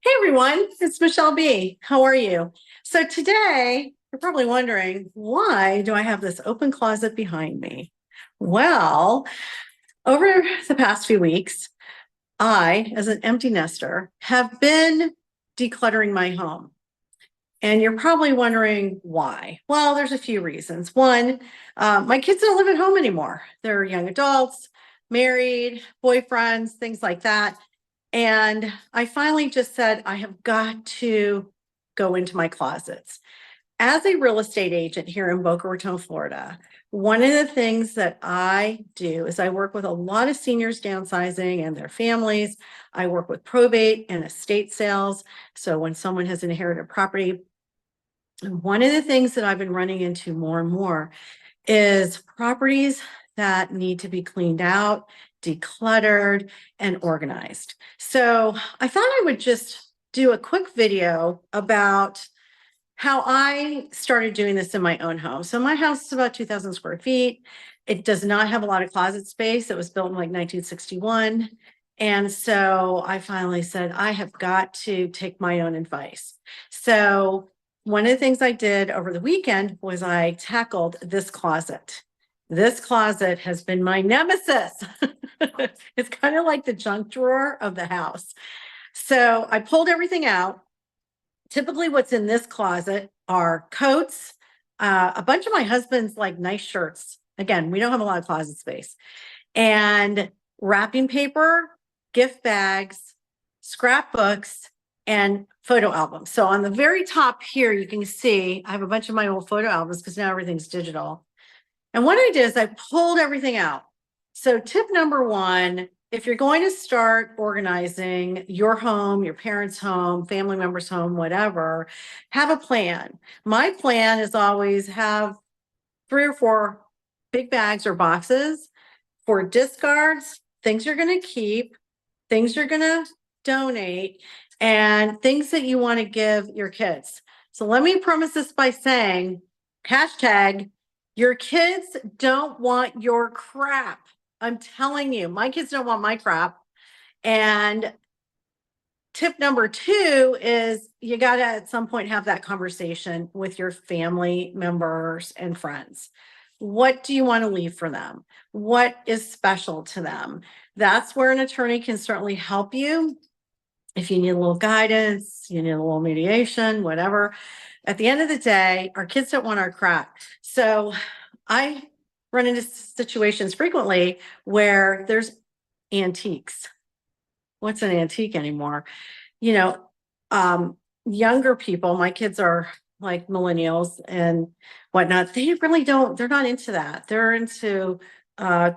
Hey everyone, it's Michele B. How are you? So today, you're probably wondering, why do I have this open closet behind me? Well, over the past few weeks, I, as an empty nester, have been decluttering my home. And you're probably wondering why. Well, there's a few reasons. One, my kids don't live at home anymore. They're young adults, married, boyfriends, things like that. And I finally just said, I have got to go into my closets. As a real estate agent here in Boca Raton, Florida, one of the things that I do is I work with a lot of seniors downsizing and their families. I work with probate and estate sales. So when someone has inherited property, and one of the things that I've been running into more and more is properties that need to be cleaned out, decluttered, and organized. So I thought I would just do a quick video about how I started doing this in my own home. So my house is about 2,000 square feet. It does not have a lot of closet space. It was built in like 1961. And so I finally said, I have got to take my own advice. So one of the things I did over the weekend was I tackled this closet. This closet has been my nemesis. It's kind of like the junk drawer of the house. So I pulled everything out. Typically what's in this closet are coats, a bunch of my husband's like nice shirts. Again, we don't have a lot of closet space. And wrapping paper, gift bags, scrapbooks, and photo albums. So on the very top here, you can see I have a bunch of my old photo albums because now everything's digital. And what I did is I pulled everything out. So tip number one, if you're going to start organizing your home, your parents' home, family members' home, whatever, have a plan. My plan is always have 3 or 4 big bags or boxes for discards, things you're going to keep, things you're going to donate, and things that you want to give your kids. So let me premise this by saying, hashtag, your kids don't want your crap. I'm telling you, my kids don't want my crap. And tip number 2 is you got to at some point have that conversation with your family members and friends. What do you want to leave for them? What is special to them? That's where an attorney can certainly help you. If you need a little guidance, you need a little mediation, whatever. At the end of the day, our kids don't want our crap. So I run into situations frequently where there's antiques. What's an antique anymore? You know, younger people, my kids are like millennials and whatnot. They really don't, they're not into that. They're into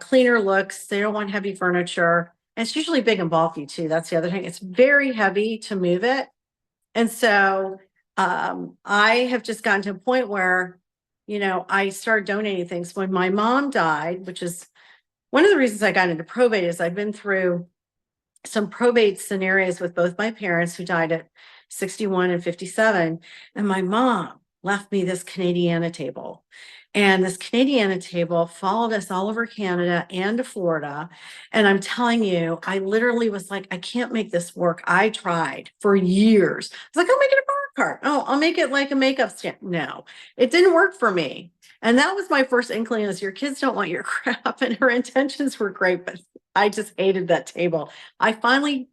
cleaner looks. They don't want heavy furniture. And it's usually big and bulky too. That's the other thing. It's very heavy to move it. And so I have just gotten to a point where, I started donating things. When my mom died, which is one of the reasons I got into probate, is I've been through some probate scenarios with both my parents who died at 61 and 57. And my mom left me this Canadiana table. And this Canadiana table followed us all over Canada and to Florida. And I'm telling you, I literally was like, I can't make this work. I tried for years. I was like, I'll make it a bar cart. Oh, I'll make it like a makeup stand. No, it didn't work for me. And that was my first inkling is your kids don't want your crap. And her intentions were great, but I just hated that table. I finally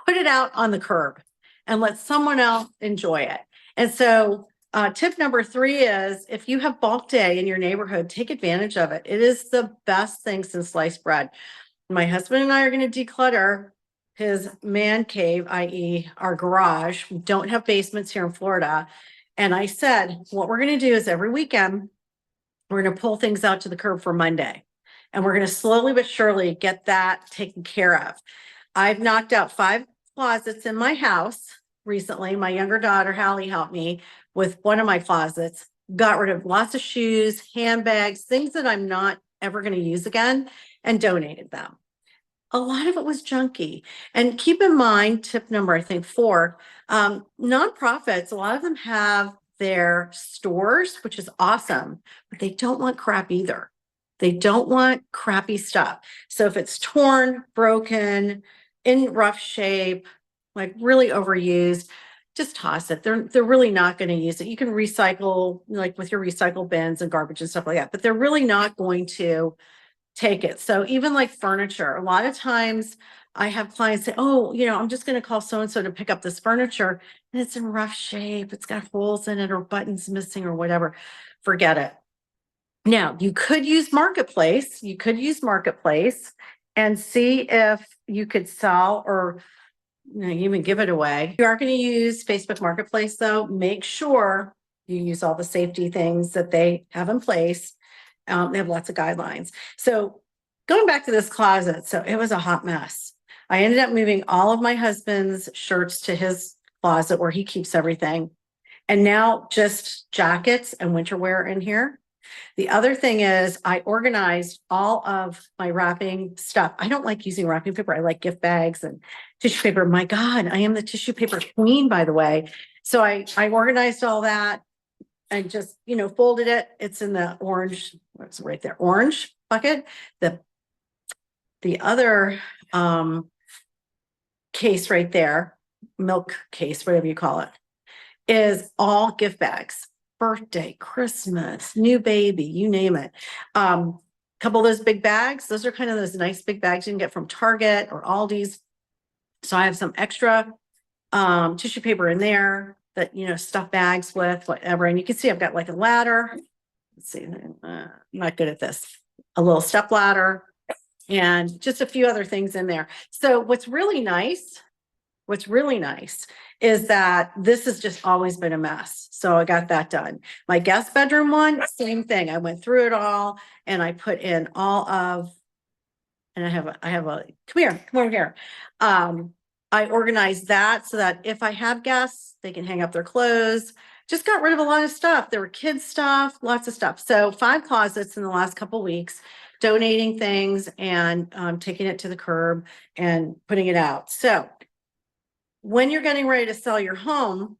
put it out on the curb and let someone else enjoy it. And so tip number 3 is if you have bulk day in your neighborhood, take advantage of it. It is the best thing since sliced bread. My husband and I are going to declutter his man cave, i.e. our garage. We don't have basements here in Florida. And I said, what we're going to do is every weekend, we're going to pull things out to the curb for Monday. And we're going to slowly but surely get that taken care of. I've knocked out 5 closets in my house recently. My younger daughter, Hallie, helped me with one of my closets, got rid of lots of shoes, handbags, things that I'm not ever going to use again, and donated them. A lot of it was junky. And keep in mind, tip number, I think 4, nonprofits, a lot of them have their stores, which is awesome, but they don't want crap either. They don't want crappy stuff. So if it's torn, broken, in rough shape, like really overused, just toss it. They're really not going to use it. You can recycle, like with your recycle bins and garbage and stuff like that, but they're really not going to take it. So even like furniture, a lot of times I have clients say, oh, I'm just going to call so-and-so to pick up this furniture and it's in rough shape. It's got holes in it or buttons missing or whatever. Forget it. Now you could use Marketplace. You could use Marketplace and see if you could sell or even give it away. If you are going to use Facebook Marketplace though, make sure you use all the safety things that they have in place. They have lots of guidelines. So going back to this closet, so it was a hot mess. I ended up moving all of my husband's shirts to his closet where he keeps everything. And now just jackets and winter wear in here. The other thing is I organized all of my wrapping stuff. I don't like using wrapping paper. I like gift bags and tissue paper. My God, I am the tissue paper queen, by the way. So I organized all that and just, folded it. It's in the orange, it's right there, orange bucket. The other case right there, milk case, whatever you call it, is all gift bags. Birthday, Christmas, new baby, you name it. Couple of those big bags, those are kind of those nice big bags you can get from Target or Aldi's. So I have some extra tissue paper in there that, stuff bags with, whatever. And you can see I've got like a ladder. Let's see, I'm not good at this. A little step ladder and just a few other things in there. So what's really nice is that this has just always been a mess. So I got that done. My guest bedroom one, same thing. I went through it all and I put in all of, and I have a, come over here. I organized that so that if I have guests, they can hang up their clothes. Just got rid of a lot of stuff. There were kids stuff, lots of stuff. So 5 closets in the last couple of weeks, donating things and taking it to the curb and putting it out. So when you're getting ready to sell your home,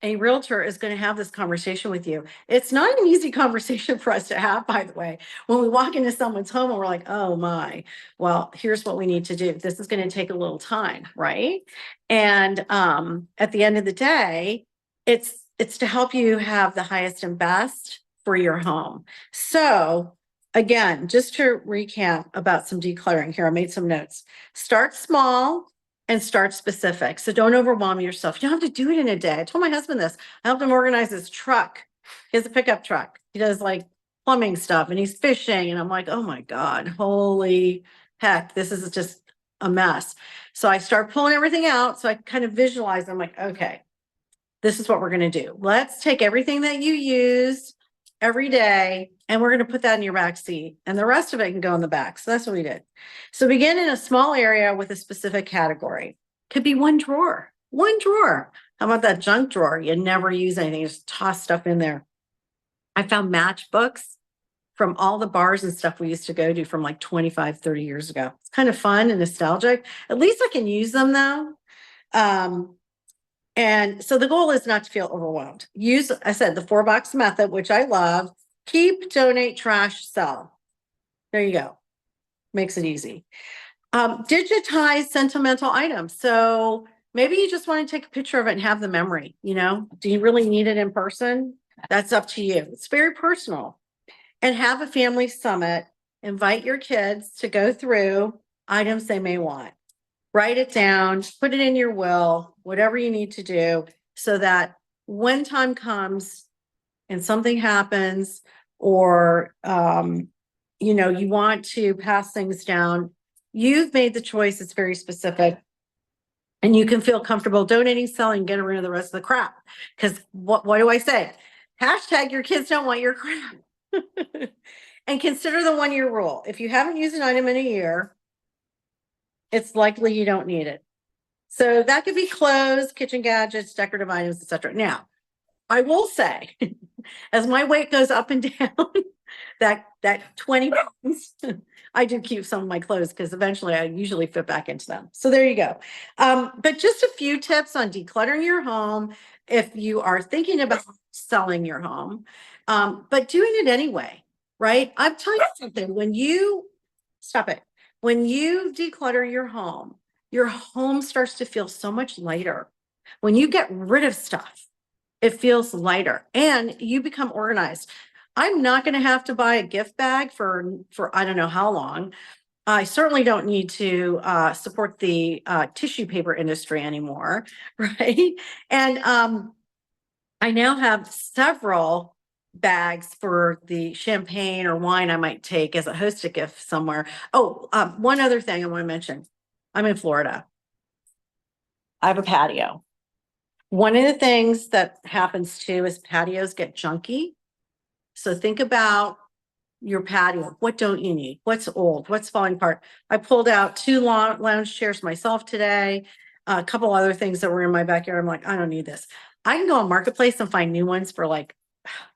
a realtor is going to have this conversation with you. It's not an easy conversation for us to have, by the way. When we walk into someone's home and we're like, oh my, well, here's what we need to do. This is going to take a little time, right? And at the end of the day, it's to help you have the highest and best for your home. So again, just to recap about some decluttering here, I made some notes. Start small and start specific. So don't overwhelm yourself. You don't have to do it in a day. I told my husband this. I helped him organize his truck. He has a pickup truck. He does like plumbing stuff and he's fishing. And I'm like, oh my God, holy heck, this is just a mess. So I start pulling everything out. So I kind of visualize. I'm like, okay, this is what we're going to do. Let's take everything that you use every day and we're going to put that in your back seat and the rest of it can go in the back. So that's what we did. So begin in a small area with a specific category. Could be one drawer. How about that junk drawer? You never use anything, just toss stuff in there. I found matchbooks from all the bars and stuff we used to go to from like 25, 30 years ago. It's kind of fun and nostalgic. At least I can use them though. And so the goal is not to feel overwhelmed. Use, I said, the 4-box method, which I love. Keep, donate, trash, sell. There you go. Makes it easy. Digitize sentimental items. So maybe you just want to take a picture of it and have the memory, do you really need it in person? That's up to you. It's very personal. And have a family summit. Invite your kids to go through items they may want. Write it down, put it in your will, whatever you need to do so that when time comes and something happens or, you want to pass things down, you've made the choice. It's very specific and you can feel comfortable donating, selling, getting rid of the rest of the crap. Because what do I say? Hashtag your kids don't want your crap. And consider the 1-year rule. If you haven't used an item in a year, it's likely you don't need it. So that could be clothes, kitchen gadgets, decorative items, etc. Now, I will say, as my weight goes up and down, that 20 pounds, I do keep some of my clothes because eventually I usually fit back into them. So there you go. But just a few tips on decluttering your home if you are thinking about selling your home, but doing it anyway, right? I'll tell you something, when you declutter your home, your home starts to feel so much lighter. When you get rid of stuff, it feels lighter and you become organized. I'm not going to have to buy a gift bag for I don't know how long. I certainly don't need to support the tissue paper industry anymore, right? And I now have several bags for the champagne or wine I might take as a hosted gift somewhere. Oh, one other thing I want to mention. I'm in Florida. I have a patio. One of the things that happens too is patios get junky. So think about your patio. What don't you need? What's old? What's falling apart? I pulled out 2 lounge chairs myself today, a couple other things that were in my backyard. I'm like, I don't need this. I can go on Marketplace and find new ones for like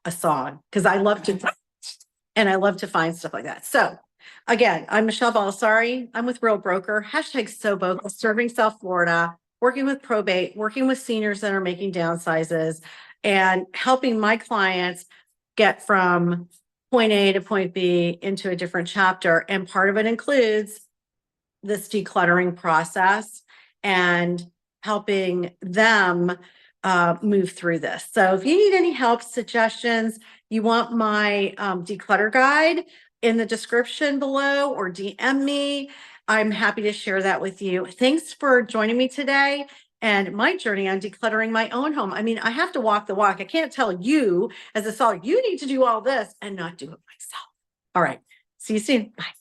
a song because I love to find stuff like that. So again, I'm Michele Bellisari. I'm with Real Broker, #SoBoca, serving South Florida, working with probate, working with seniors that are making downsizes and helping my clients get from point A to point B into a different chapter. And part of it includes this decluttering process and helping them move through this. So if you need any help, suggestions, you want my declutter guide in the description below or DM me. I'm happy to share that with you. Thanks for joining me today and my journey on decluttering my own home. I mean, I have to walk the walk. I can't tell you as a seller, you need to do all this and not do it myself. All right. See you soon. Bye.